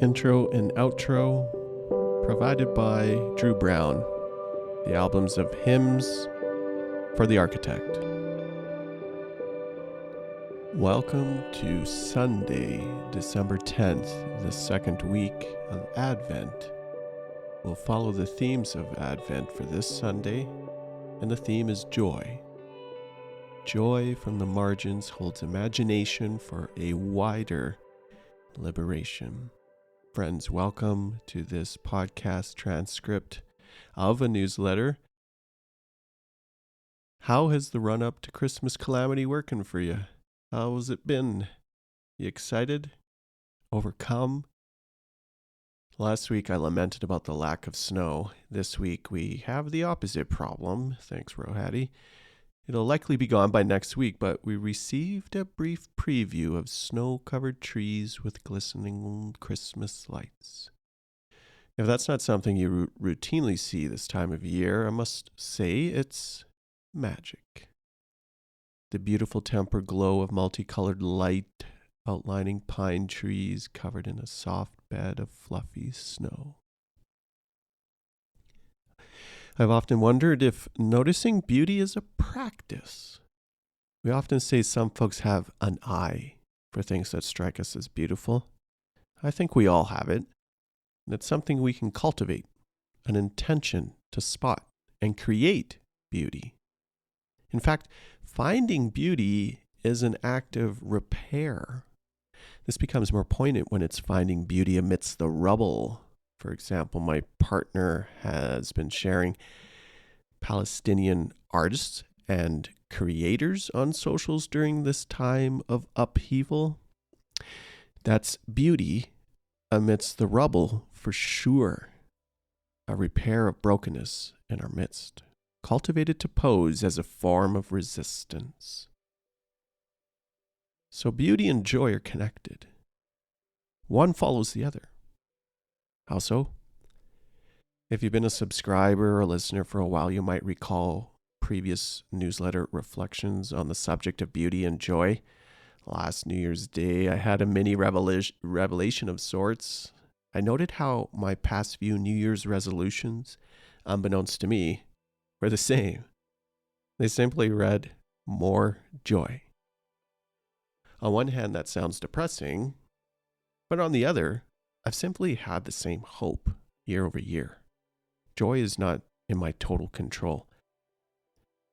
intro and outro provided by Drew Brown. The albums of Hymns for the Architect. Welcome to Sunday, December 10th, the second week of Advent. We'll follow the themes of Advent for this Sunday, and the theme is joy. Joy from the margins holds imagination for a wider liberation. Friends, welcome to this podcast transcript of a newsletter. How has the run-up to Christmas calamity working for you? How's it been? You excited? Overcome? Last week I lamented about the lack of snow. This week we have the opposite problem. Thanks, Rohattie. It'll likely be gone by next week, but we received a brief preview of snow-covered trees with glistening Christmas lights. If that's not something you routinely see this time of year, I must say it's magic. The beautiful tempered glow of multicolored light outlining pine trees covered in a soft bed of fluffy snow. I've often wondered if noticing beauty is a practice. We often say some folks have an eye for things that strike us as beautiful. I think we all have it. And it's something we can cultivate, an intention to spot and create beauty. In fact, finding beauty is an act of repair. This becomes more poignant when it's finding beauty amidst the rubble. For example, my partner has been sharing Palestinian artists and creators on socials during this time of upheaval. That's beauty amidst the rubble for sure. A repair of brokenness in our midst, cultivated to pose as a form of resistance. So beauty and joy are connected. One follows the other. How so? If you've been a subscriber or a listener for a while, you might recall previous newsletter reflections on the subject of beauty and joy. Last New Year's Day, I had a mini revelation of sorts. I noted how my past few New Year's resolutions, unbeknownst to me, were the same. They simply read, more joy. On one hand, that sounds depressing, but on the other, I've simply had the same hope year over year. Joy is not in my total control,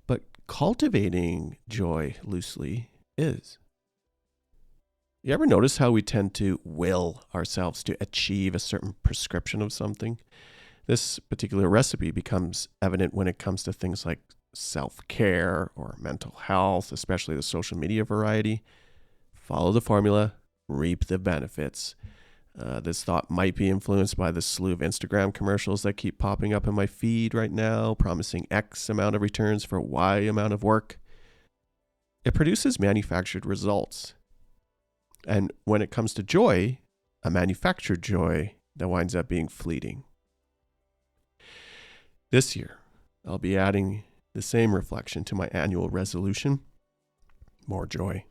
but cultivating joy loosely is. You ever notice how we tend to will ourselves to achieve a certain prescription of something? This particular recipe becomes evident when it comes to things like self-care or mental health, especially the social media variety. Follow the formula, reap the benefits. This thought might be influenced by the slew of Instagram commercials that keep popping up in my feed right now, promising X amount of returns for Y amount of work. It produces manufactured results. And when it comes to joy, a manufactured joy that winds up being fleeting. This year, I'll be adding the same reflection to my annual resolution, more joy.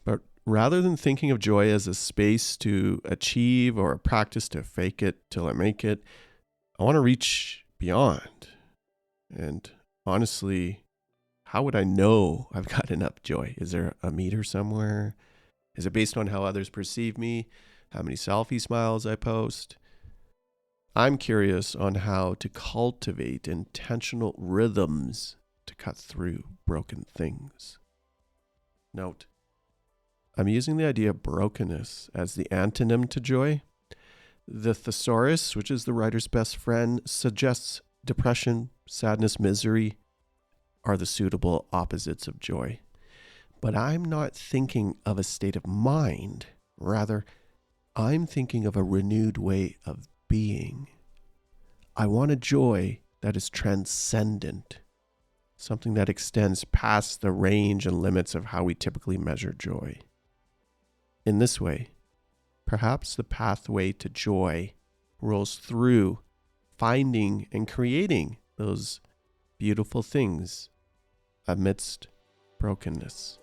But rather than thinking of joy as a space to achieve or a practice to fake it till I make it, I want to reach beyond. And honestly, how would I know I've got enough joy? Is there a meter somewhere? Is it based on how others perceive me? How many selfie smiles I post? I'm curious on how to cultivate intentional rhythms to cut through broken things. Note, I'm using the idea of brokenness as the antonym to joy. The thesaurus, which is the writer's best friend, suggests depression, sadness, misery are the suitable opposites of joy. But I'm not thinking of a state of mind. Rather, I'm thinking of a renewed way of being. I want a joy that is transcendent, something that extends past the range and limits of how we typically measure joy. In this way, perhaps the pathway to joy rolls through finding and creating those beautiful things amidst brokenness.